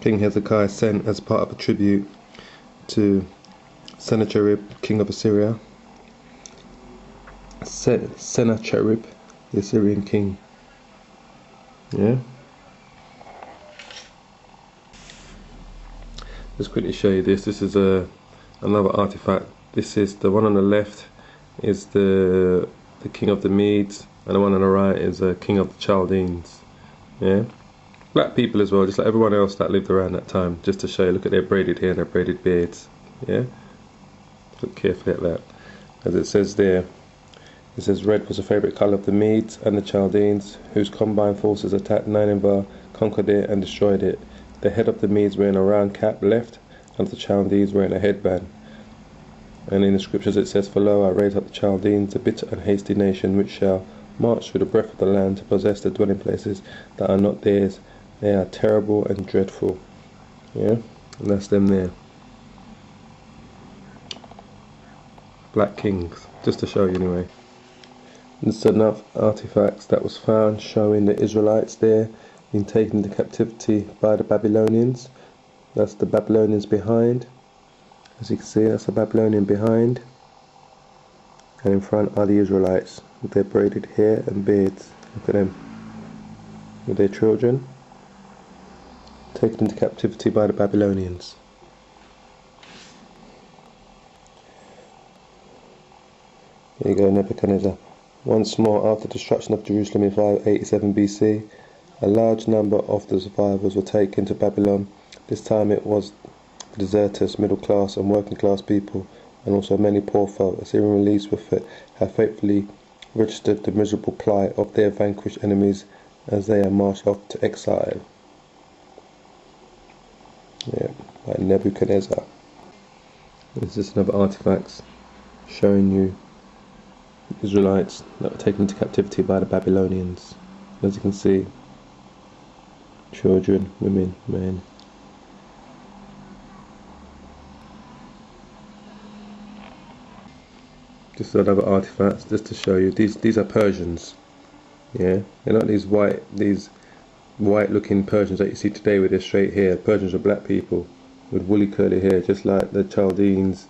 King Hezekiah sent as part of a tribute to Sennacherib, king of Assyria. Sennacherib, the Assyrian king. Yeah. Just quickly show you this. This is another artifact. This is the one on the left is the king of the Medes, and the one on the right is the king of the Chaldeans. Yeah. Black people as well, just like everyone else that lived around that time. Just to show you, look at their braided hair and their braided beards. Yeah. Look carefully at that. As it says there, it says red was a favourite colour of the Medes and the Chaldeans, whose combined forces attacked Nineveh, conquered it and destroyed it. The head of the Medes wearing a round cap left, and the Chaldeans wearing a headband. And in the scriptures it says, "For lo, I raise up the Chaldeans, a bitter and hasty nation, which shall march through the breadth of the land to possess the dwelling places that are not theirs. They are terrible and dreadful." Yeah, and that's them there. Black kings, just to show you anyway. There's enough artifacts that was found showing the Israelites there being taken into captivity by the Babylonians. That's the Babylonians behind. As you can see, that's the Babylonian behind. And in front are the Israelites with their braided hair and beards. Look at them. With their children. Taken into captivity by the Babylonians. There you go, Nebuchadnezzar. Once more, after the destruction of Jerusalem in 587 BC, a large number of the survivors were taken to Babylon. This time it was deserters, middle class and working class people, and also many poor folk. Assyrian reliefs have faithfully registered the miserable plight of their vanquished enemies as they are marched off to exile. Yeah, by Nebuchadnezzar. This is another artifacts showing you Israelites that were taken into captivity by the Babylonians. As you can see, children, women, men. Just another artifacts, just to show you. These are Persians. Yeah, they're not these white looking Persians that you see today with their straight hair. Persians are black people with woolly curly hair, just like the Chaldeans,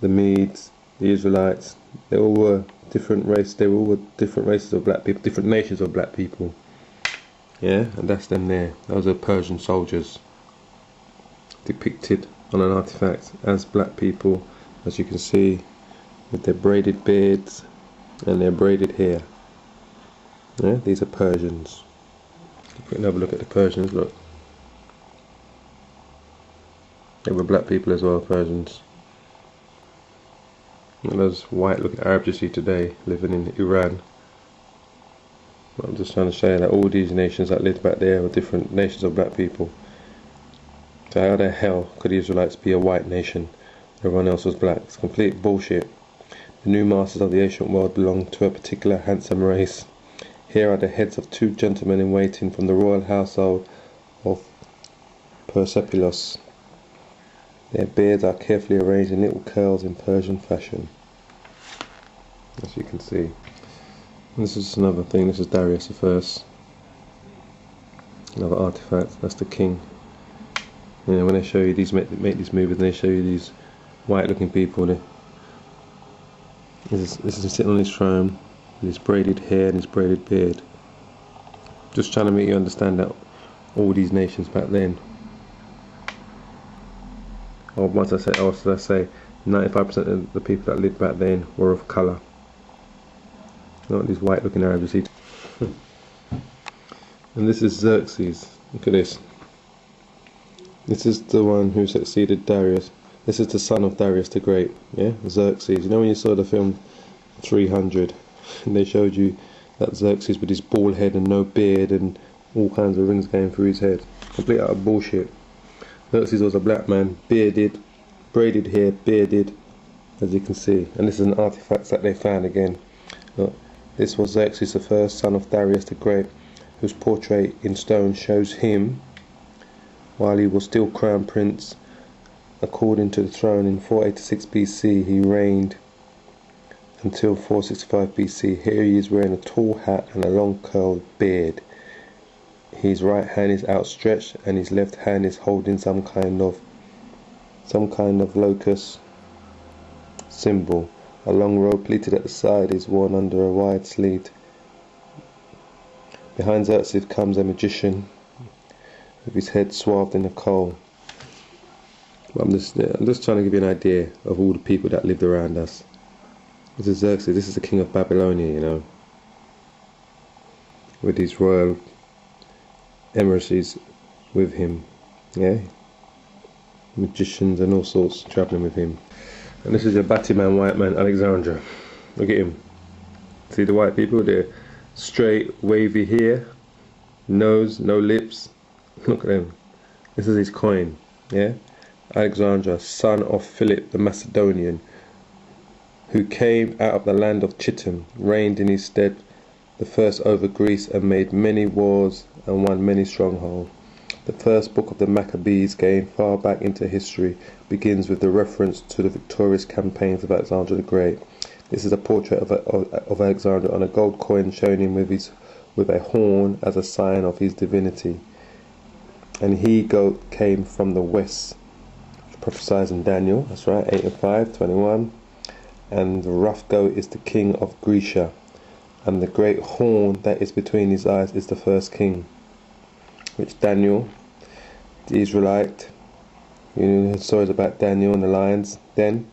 the Medes, the Israelites. They all were different races. They all were different races of black people, different nations of black people. Yeah, and that's them there. Those are Persian soldiers depicted on an artifact as black people, as you can see, with their braided beards and their braided hair. Yeah, these are Persians. Have a look at the Persians, look. They were black people as well, Persians. And those white looking Arabs you see today living in Iran. I'm just trying to show you that all these nations that lived back there were different nations of black people. So how the hell could the Israelites be a white nation? Everyone else was black. It's complete bullshit. The new masters of the ancient world belong to a particular handsome race. Here are the heads of two gentlemen in waiting from the royal household of Persepolis. Their beards are carefully arranged in little curls in Persian fashion. As you can see. And this is another thing, this is Darius the First. Another artifact, that's the king. You know, when they show you these, make these movies, and they show you these white looking people, this is sitting on his throne with his braided hair and his braided beard. Just trying to make you understand that all these nations back then, or once I say 95% of the people that lived back then were of colour. Not these white looking Arabs you see. And this is Xerxes. Look at this. This is the one who succeeded Darius. This is the son of Darius the Great. Yeah, Xerxes. You know when you saw the film 300 and they showed you that Xerxes with his bald head and no beard and all kinds of rings going through his head. Complete utter bullshit. Xerxes was a black man, bearded, braided hair, bearded, as you can see. And this is an artifact that they found again. Look, this was Xerxes the First, son of Darius the Great, whose portrait in stone shows him while he was still crown prince. According to the throne in 486 BC, he reigned until 465 BC. Here he is wearing a tall hat and a long curled beard. his right hand is outstretched and his left hand is holding some kind of locust symbol. A long robe pleated at the side is worn under a wide sleeve. Behind Xerxes comes a magician with his head swathed in a coal. I'm just trying to give you an idea of all the people that lived around us. This is Xerxes, this is the king of Babylonia, you know, with his royal emissaries with him, yeah, magicians and all sorts travelling with him. And this is your batty man, white man, Alexandra. Look at him. See the white people? They're straight, wavy hair, nose, no lips. Look at them. This is his coin, yeah. Alexandra, son of Philip the Macedonian, who came out of the land of Chittim, reigned in his stead the first over Greece, and made many wars and won many strongholds. The first book of the Maccabees, going far back into history, begins with the reference to the victorious campaigns of Alexander the Great. This is a portrait of Alexander on a gold coin showing him with a horn as a sign of his divinity. And he goat came from the west, prophesied in Daniel, that's right, 8 and 5, 21. And the rough goat is the king of Grecia, and the great horn that is between his eyes is the first king. Which Daniel, the Israelite, you know the stories about Daniel and the lions then?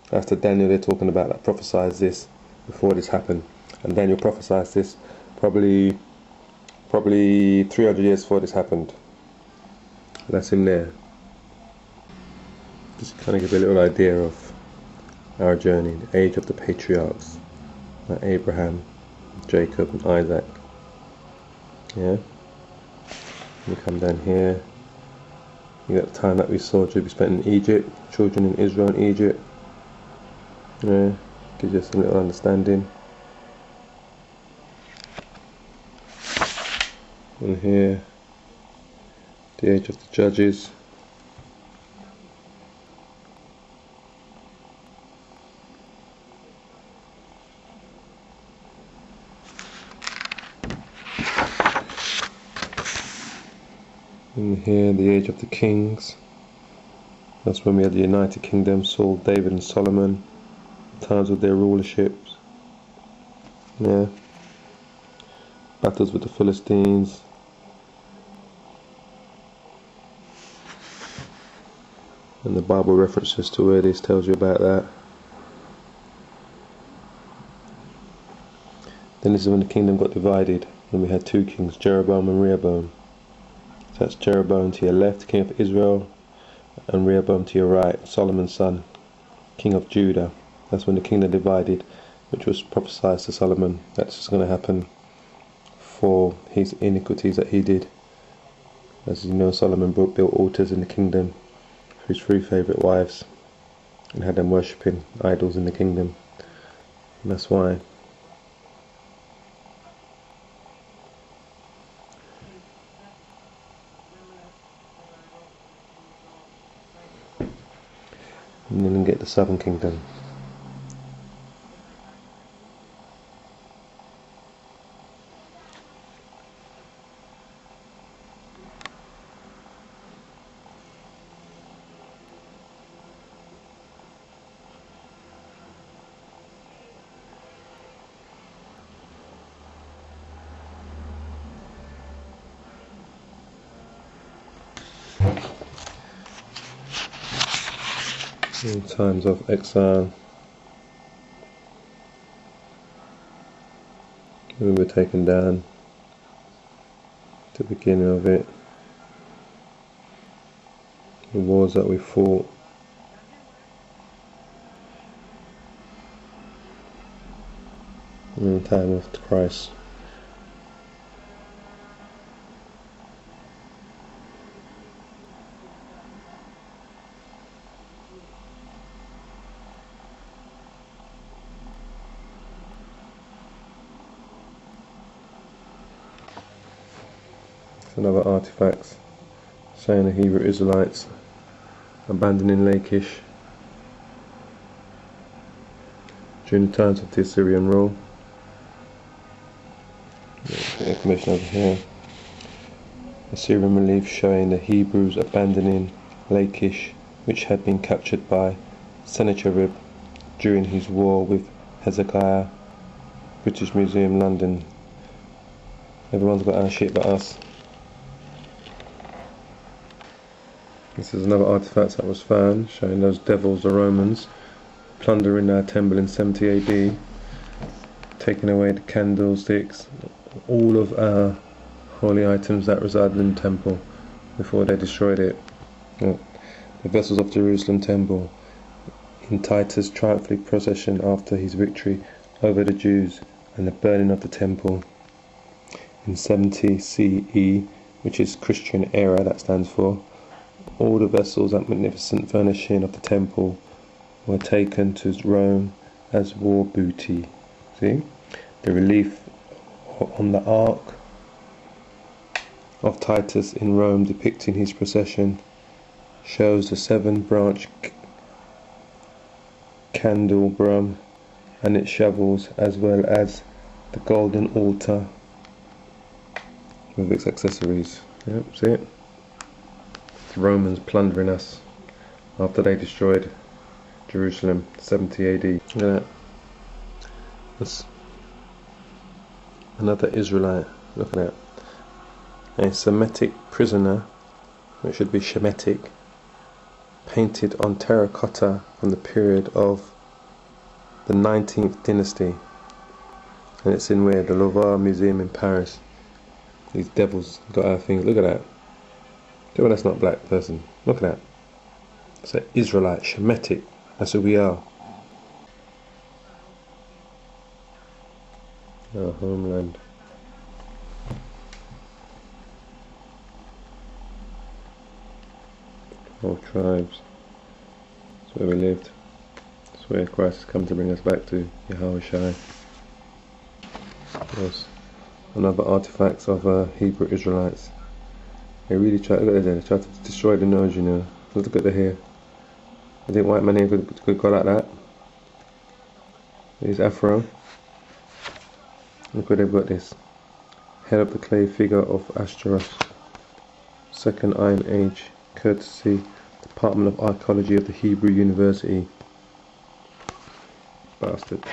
That's the Daniel they're talking about that prophesies this before this happened. And Daniel prophesies this probably 300 years before this happened. That's him there. Just kind of give you a little idea of our journey, the age of the patriarchs, like Abraham, Jacob and Isaac. Yeah. You come down here, you got the time that we saw to be spent in Egypt, children in Israel and Egypt. Yeah, gives you some little understanding. And here, the age of the judges. And here, the age of the kings. That's when we had the United Kingdom, Saul, David and Solomon, times of their rulerships. Yeah. Battles with the Philistines. And the Bible references to where this tells you about that. Then this is when the kingdom got divided, and we had two kings, Jeroboam and Rehoboam. So that's Jeroboam to your left, king of Israel, and Rehoboam to your right, Solomon's son, king of Judah. That's when the kingdom divided, which was prophesied to Solomon. That's just going to happen for his iniquities that he did. As you know, Solomon built altars in the kingdom for his 3 favourite wives and had them worshipping idols in the kingdom. And that's why. And then get the southern kingdom. In times of exile, when we were taken down, the beginning of it, the wars that we fought, in the time of Christ. Another artifacts saying the Hebrew Israelites abandoning Lachish during the times of the Assyrian rule. Information over here. Assyrian relief showing the Hebrews abandoning Lachish, which had been captured by Sennacherib during his war with Hezekiah. British Museum, London. Everyone's got our shit but us. This is another artifact that was found showing those devils, the Romans, plundering our temple in 70 AD, taking away the candlesticks, all of our holy items that resided in the temple before they destroyed it. The vessels of Jerusalem temple in Titus' triumphal procession after his victory over the Jews and the burning of the temple in 70 CE, which is Christian era, that stands for. All the vessels and magnificent furnishing of the temple were taken to Rome as war booty. See? The relief on the ark of Titus in Rome depicting his procession shows the 7-branch candelabrum and its shovels, as well as the golden altar with its accessories. Yep, see it? The Romans plundering us after they destroyed Jerusalem, 70 AD. Look at that. That's another Israelite. Look at that. A Semitic prisoner, which should be Shemitic, painted on terracotta from the period of the 19th dynasty. And it's in where? The Louvre Museum in Paris. These devils got our things. Look at that. Tell me that's not a black person. Look at that. It's an Israelite, Shemitic. That's who we are. Our homeland. All tribes. That's where we lived. That's where Christ has come to bring us back to. Yahweh Shai. There's another artifacts of Hebrew Israelites. They really tried. Look at that. They tried to destroy the nose. You know. Look at the hair. I think white man here could go like that. Here's Afro. Look where they've got this. Head of the clay figure of Ashtaroth. Second Iron Age. Courtesy Department of Archaeology of the Hebrew University. Bastard.